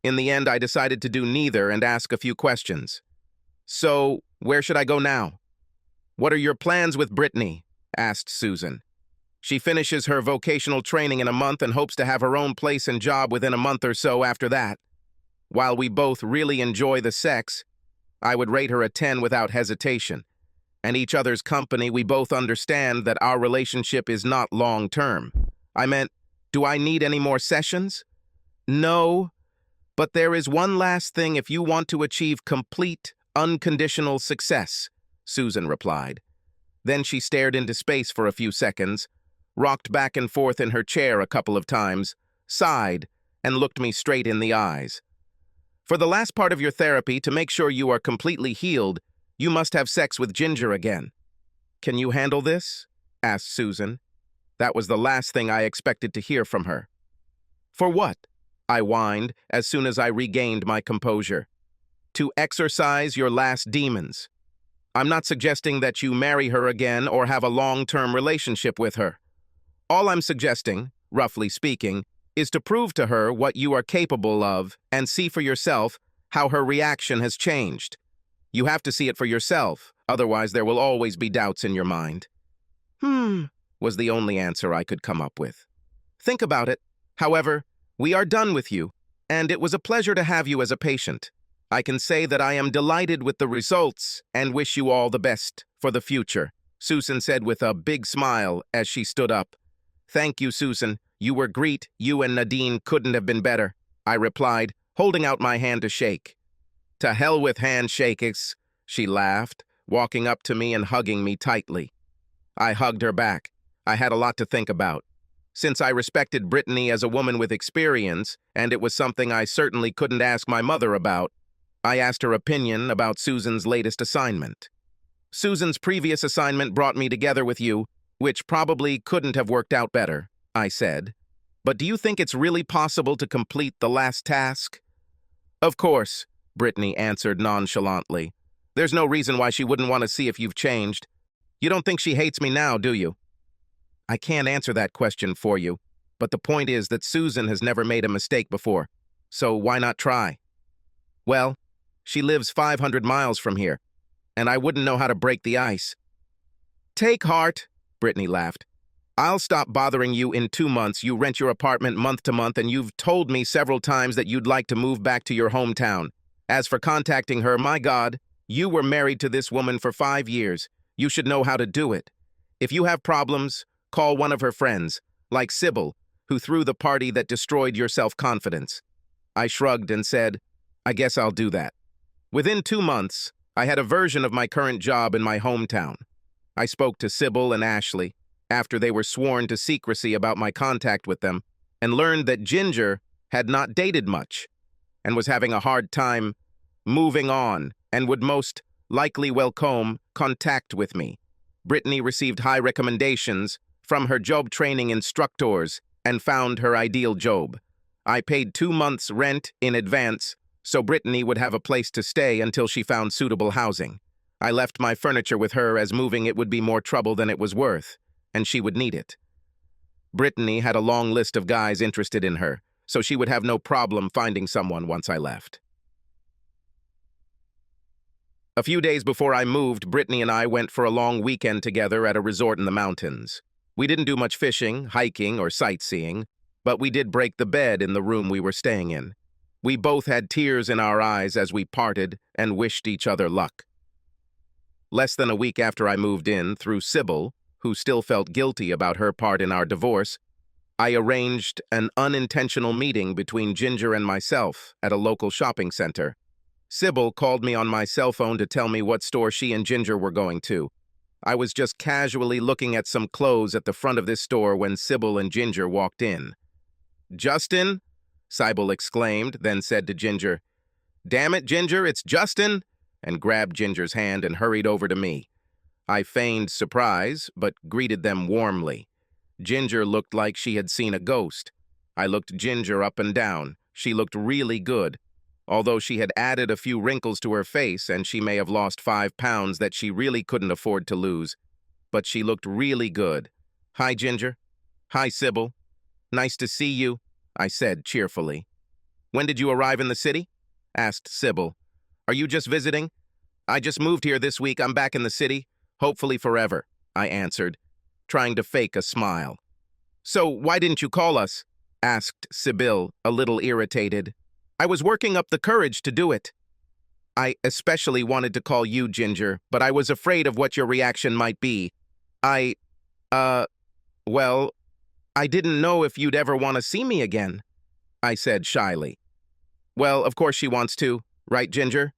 In the end, I decided to do neither and ask a few questions. "So, where should I go now?" "What are your plans with Brittany?" asked Susan. "She finishes her vocational training in a month and hopes to have her own place and job within a month or so after that. While we both really enjoy the sex, I would rate her a 10 without hesitation. And each other's company, we both understand that our relationship is not long-term." I meant, do I need any more sessions? "No, but there is one last thing if you want to achieve complete, unconditional success," Susan replied. Then she stared into space for a few seconds, rocked back and forth in her chair a couple of times, sighed, and looked me straight in the eyes. "For the last part of your therapy, to make sure you are completely healed, you must have sex with Ginger again. Can you handle this?" asked Susan. That was the last thing I expected to hear from her. "For what?" I whined as soon as I regained my composure. "To exorcise your last demons. I'm not suggesting that you marry her again or have a long-term relationship with her. All I'm suggesting, roughly speaking, is to prove to her what you are capable of and see for yourself how her reaction has changed. You have to see it for yourself, otherwise there will always be doubts in your mind." Was the only answer I could come up with. "Think about it. However, we are done with you, and it was a pleasure to have you as a patient. I can say that I am delighted with the results and wish you all the best for the future," Susan said with a big smile as she stood up. "Thank you, Susan. You were great. You and Nadine couldn't have been better." I replied, holding out my hand to shake. To hell with handshakes, she laughed, walking up to me and hugging me tightly. I hugged her back. I had a lot to think about. Since I respected Brittany as a woman with experience, and it was something I certainly couldn't ask my mother about, I asked her opinion about Susan's latest assignment. Susan's previous assignment brought me together with you, which probably couldn't have worked out better, I said. But do you think it's really possible to complete the last task? Of course, Brittany answered nonchalantly. There's no reason why she wouldn't want to see if you've changed. You don't think she hates me now, do you? I can't answer that question for you, but the point is that Susan has never made a mistake before, so why not try? Well, she lives 500 miles from here, and I wouldn't know how to break the ice. Take heart, Brittany laughed. I'll stop bothering you in 2 months. You rent your apartment month to month, and you've told me several times that you'd like to move back to your hometown. As for contacting her, my God, you were married to this woman for 5 years. You should know how to do it. If you have problems, call one of her friends, like Sybil, who threw the party that destroyed your self-confidence. I shrugged and said, I guess I'll do that. Within 2 months, I had a version of my current job in my hometown. I spoke to Sybil and Ashley, after they were sworn to secrecy about my contact with them, and learned that Ginger had not dated much, and was having a hard time moving on, and would most likely welcome contact with me. Brittany received high recommendations from her job training instructors and found her ideal job. I paid 2 months' rent in advance, so Brittany would have a place to stay until she found suitable housing. I left my furniture with her as moving it would be more trouble than it was worth, and she would need it. Brittany had a long list of guys interested in her, so she would have no problem finding someone once I left. A few days before I moved, Brittany and I went for a long weekend together at a resort in the mountains. We didn't do much fishing, hiking, or sightseeing, but we did break the bed in the room we were staying in. We both had tears in our eyes as we parted and wished each other luck. Less than a week after I moved in, through Sybil, who still felt guilty about her part in our divorce, I arranged an unintentional meeting between Ginger and myself at a local shopping center. Sybil called me on my cell phone to tell me what store she and Ginger were going to. I was just casually looking at some clothes at the front of this store when Sybil and Ginger walked in. "Justin?" Sybil exclaimed, then said to Ginger, "Damn it, Ginger, it's Justin!" and grabbed Ginger's hand and hurried over to me. I feigned surprise, but greeted them warmly. Ginger looked like she had seen a ghost. I looked Ginger up and down. She looked really good, although she had added a few wrinkles to her face and she may have lost 5 pounds that she really couldn't afford to lose. But she looked really good. "Hi, Ginger." "Hi, Sybil." "Nice to see you," I said cheerfully. "When did you arrive in the city?" asked Sybil. "Are you just visiting?" "I just moved here this week. I'm back in the city. Hopefully forever," I answered, trying to fake a smile. "So why didn't you call us?" asked Sybil, a little irritated. "I was working up the courage to do it." "I especially wanted to call you, Ginger, but I was afraid of what your reaction might be. Well, I didn't know if you'd ever want to see me again," I said shyly. "Well, of course she wants to, right, Ginger?"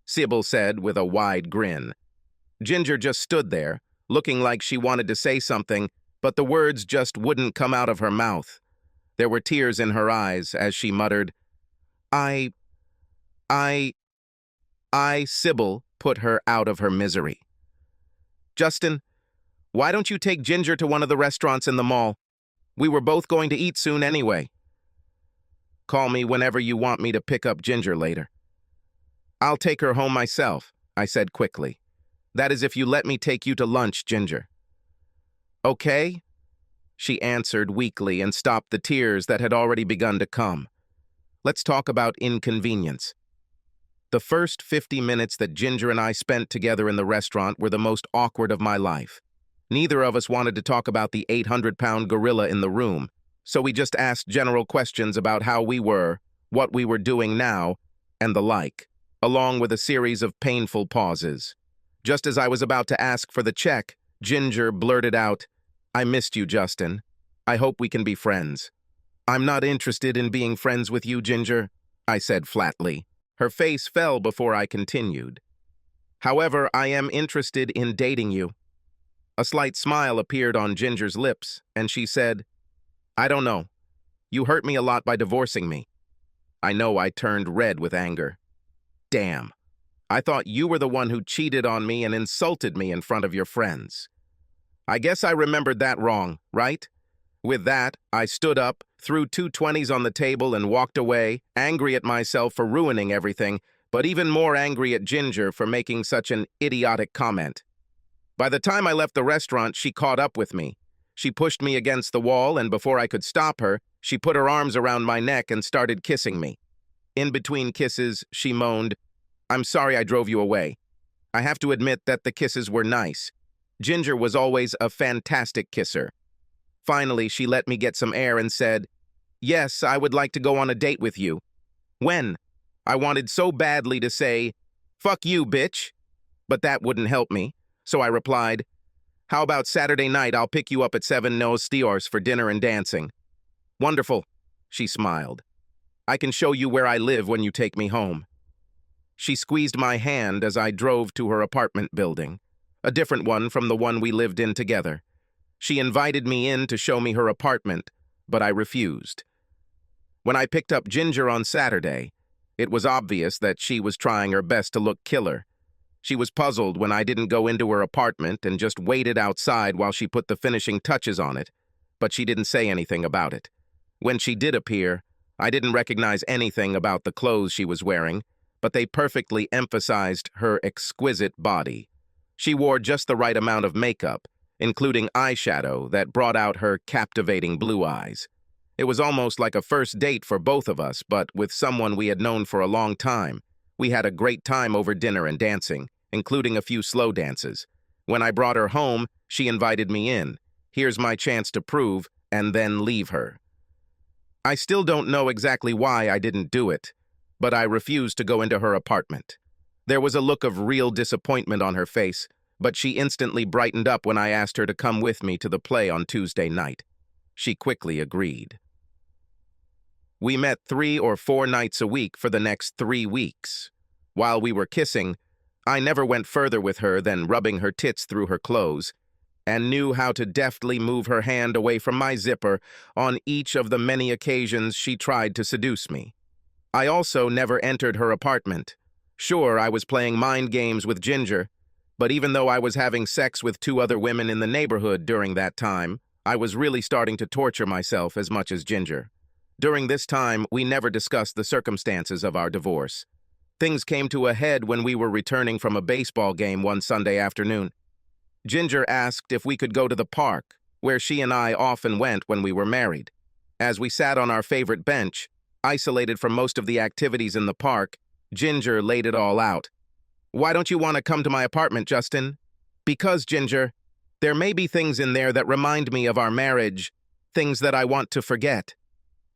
Sybil said with a wide grin. Ginger just stood there, looking like she wanted to say something, but the words just wouldn't come out of her mouth. There were tears in her eyes as she muttered, I, Sybil put her out of her misery. "Justin, why don't you take Ginger to one of the restaurants in the mall? We were both going to eat soon anyway." "Call me whenever you want me to pick up Ginger later." "I'll take her home myself," I said quickly. "That is if you let me take you to lunch, Ginger." "Okay," she answered weakly and stopped the tears that had already begun to come. "Let's talk about inconvenience." The first 50 minutes that Ginger and I spent together in the restaurant were the most awkward of my life. Neither of us wanted to talk about the 800-pound gorilla in the room, so we just asked general questions about how we were, what we were doing now, and the like, along with a series of painful pauses. Just as I was about to ask for the check, Ginger blurted out, "I missed you, Justin. I hope we can be friends." I'm not interested in being friends with you, Ginger, I said flatly. Her face fell before I continued. However, I am interested in dating you. A slight smile appeared on Ginger's lips, and she said, I don't know. You hurt me a lot by divorcing me. I know I turned red with anger. Damn. I thought you were the one who cheated on me and insulted me in front of your friends. I guess I remembered that wrong, right? With that, I stood up, threw 2 20s on the table and walked away, angry at myself for ruining everything, but even more angry at Ginger for making such an idiotic comment. By the time I left the restaurant, she caught up with me. She pushed me against the wall, and before I could stop her, she put her arms around my neck and started kissing me. In between kisses, she moaned, I'm sorry I drove you away. I have to admit that the kisses were nice. Ginger was always a fantastic kisser. Finally, she let me get some air and said, Yes, I would like to go on a date with you. When? I wanted so badly to say, Fuck you, bitch. But that wouldn't help me. So I replied, How about Saturday night I'll pick you up at 7 Nos Stiors for dinner and dancing? Wonderful, she smiled. I can show you where I live when you take me home. She squeezed my hand as I drove to her apartment building, a different one from the one we lived in together. She invited me in to show me her apartment, but I refused. When I picked up Ginger on Saturday, it was obvious that she was trying her best to look killer. She was puzzled when I didn't go into her apartment and just waited outside while she put the finishing touches on it, but she didn't say anything about it. When she did appear, I didn't recognize anything about the clothes she was wearing, but they perfectly emphasized her exquisite body. She wore just the right amount of makeup, including eyeshadow that brought out her captivating blue eyes. It was almost like a first date for both of us, but with someone we had known for a long time. We had a great time over dinner and dancing, including a few slow dances. When I brought her home, she invited me in. Here's my chance to prove, and then leave her. I still don't know exactly why I didn't do it, but I refused to go into her apartment. There was a look of real disappointment on her face, but she instantly brightened up when I asked her to come with me to the play on Tuesday night. She quickly agreed. We met 3 or 4 nights a week for the next 3 weeks. While we were kissing, I never went further with her than rubbing her tits through her clothes, and knew how to deftly move her hand away from my zipper on each of the many occasions she tried to seduce me. I also never entered her apartment. Sure, I was playing mind games with Ginger, but even though I was having sex with 2 other women in the neighborhood during that time, I was really starting to torture myself as much as Ginger. During this time, we never discussed the circumstances of our divorce. Things came to a head when we were returning from a baseball game one Sunday afternoon. Ginger asked if we could go to the park, where she and I often went when we were married. As we sat on our favorite bench, isolated from most of the activities in the park, Ginger laid it all out. Why don't you want to come to my apartment, Justin? Because, Ginger, there may be things in there that remind me of our marriage, things that I want to forget.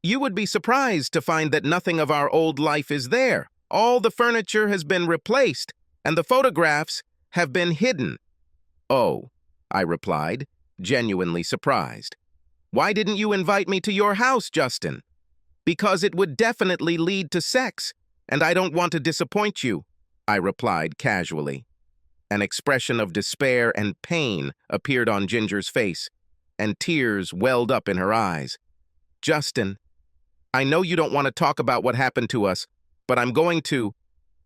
You would be surprised to find that nothing of our old life is there. All the furniture has been replaced, and the photographs have been hidden. Oh, I replied, genuinely surprised. Why didn't you invite me to your house, Justin? Because it would definitely lead to sex, and I don't want to disappoint you, I replied casually. An expression of despair and pain appeared on Ginger's face, and tears welled up in her eyes. Justin, I know you don't want to talk about what happened to us, but I'm going to,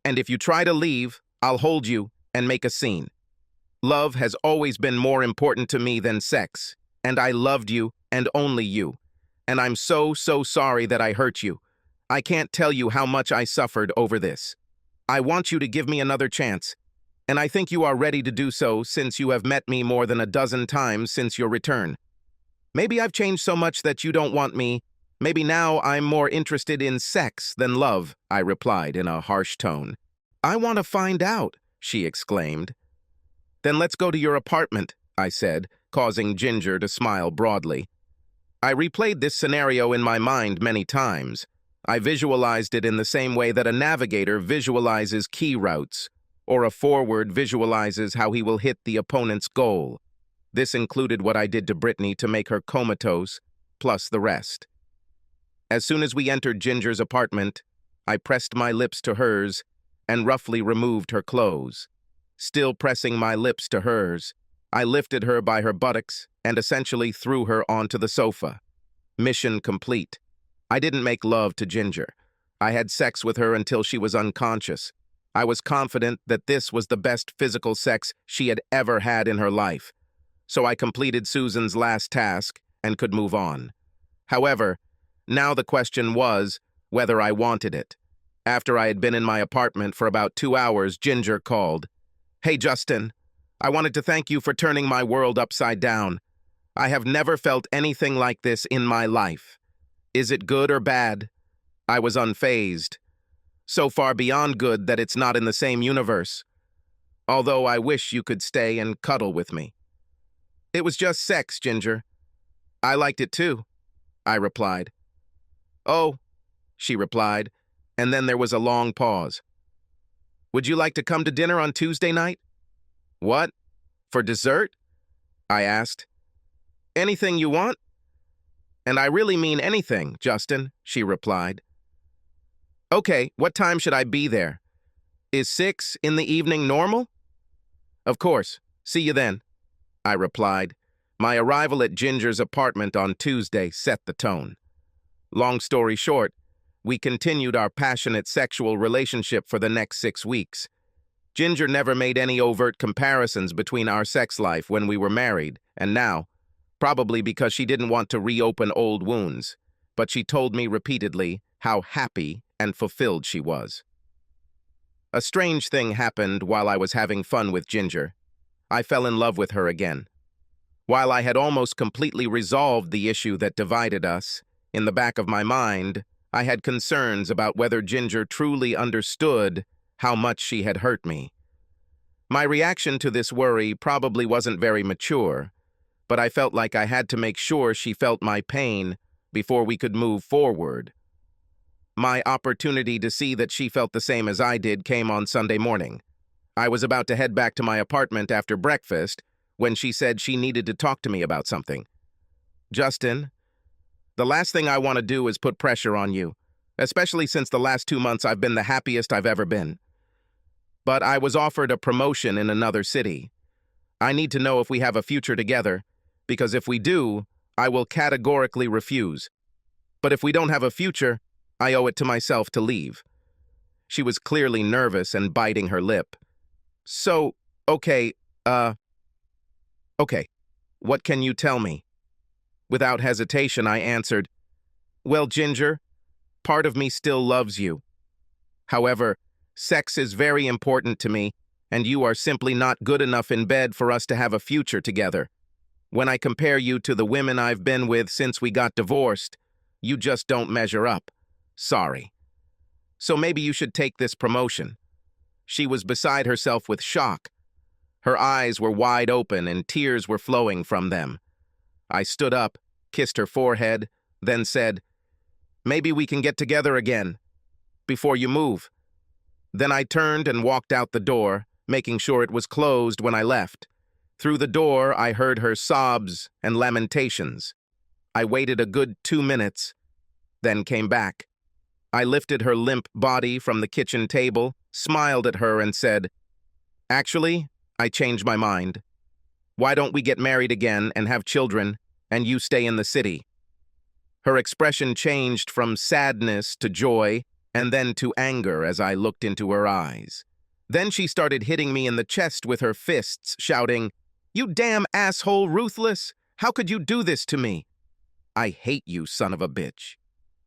and if you try to leave, I'll hold you and make a scene. Love has always been more important to me than sex, and I loved you and only you, and I'm so sorry that I hurt you. I can't tell you how much I suffered over this. I want you to give me another chance, and I think you are ready to do so since you have met me more than a dozen times since your return. Maybe I've changed so much that you don't want me. Maybe now I'm more interested in sex than love, I replied in a harsh tone. I want to find out, she exclaimed. Then let's go to your apartment, I said, causing Ginger to smile broadly. I replayed this scenario in my mind many times. I visualized it in the same way that a navigator visualizes key routes, or a forward visualizes how he will hit the opponent's goal. This included what I did to Brittany to make her comatose, plus the rest. As soon as we entered Ginger's apartment, I pressed my lips to hers and roughly removed her clothes. Still pressing my lips to hers, I lifted her by her buttocks and essentially threw her onto the sofa. Mission complete. I didn't make love to Ginger. I had sex with her until she was unconscious. I was confident that this was the best physical sex she had ever had in her life. So I completed Susan's last task and could move on. However, now the question was whether I wanted it. After I had been in my apartment for about 2 hours, Ginger called. "Hey, Justin, I wanted to thank you for turning my world upside down. I have never felt anything like this in my life. Is it good or bad?" I was unfazed. So far beyond good that it's not in the same universe. Although I wish you could stay and cuddle with me. "It was just sex, Ginger. I liked it too," I replied. "Oh," she replied, and then there was a long pause. "Would you like to come to dinner on Tuesday night?" "What? For dessert?" I asked. "Anything you want?" "And I really mean anything, Justin," she replied. "Okay, what time should I be there? Is 6 in the evening normal?" "Of course. See you then," I replied. My arrival at Ginger's apartment on Tuesday set the tone. Long story short, we continued our passionate sexual relationship for the next 6 weeks. Ginger never made any overt comparisons between our sex life when we were married and now, probably because she didn't want to reopen old wounds, but she told me repeatedly how happy and fulfilled she was. A strange thing happened while I was having fun with Ginger. I fell in love with her again. While I had almost completely resolved the issue that divided us, in the back of my mind, I had concerns about whether Ginger truly understood how much she had hurt me. My reaction to this worry probably wasn't very mature, but I felt like I had to make sure she felt my pain before we could move forward. My opportunity to see that she felt the same as I did came on Sunday morning. I was about to head back to my apartment after breakfast when she said she needed to talk to me about something. "Justin, the last thing I want to do is put pressure on you, especially since the last 2 months I've been the happiest I've ever been. But I was offered a promotion in another city. I need to know if we have a future together, because if we do, I will categorically refuse. But if we don't have a future, I owe it to myself to leave." She was clearly nervous and biting her lip. "So, okay, what can you tell me?" Without hesitation, I answered, "Well, Ginger, part of me still loves you. However, sex is very important to me, and you are simply not good enough in bed for us to have a future together. When I compare you to the women I've been with since we got divorced, you just don't measure up. Sorry. So maybe you should take this promotion." She was beside herself with shock. Her eyes were wide open and tears were flowing from them. I stood up, kissed her forehead, then said, "Maybe we can get together again, before you move." Then I turned and walked out the door, making sure it was closed when I left. Through the door, I heard her sobs and lamentations. I waited a good 2 minutes, then came back. I lifted her limp body from the kitchen table, smiled at her, and said, "Actually, I changed my mind. Why don't we get married again and have children, and you stay in the city?" Her expression changed from sadness to joy, and then to anger as I looked into her eyes. Then she started hitting me in the chest with her fists, shouting, "You damn asshole, ruthless! How could you do this to me? I hate you, son of a bitch."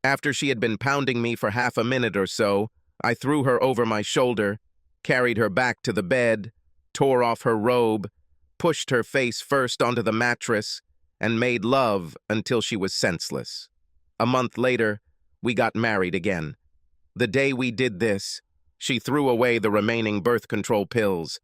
After she had been pounding me for half a minute or so, I threw her over my shoulder, carried her back to the bed, tore off her robe, pushed her face first onto the mattress, and made love until she was senseless. A month later, we got married again. The day we did this, she threw away the remaining birth control pills.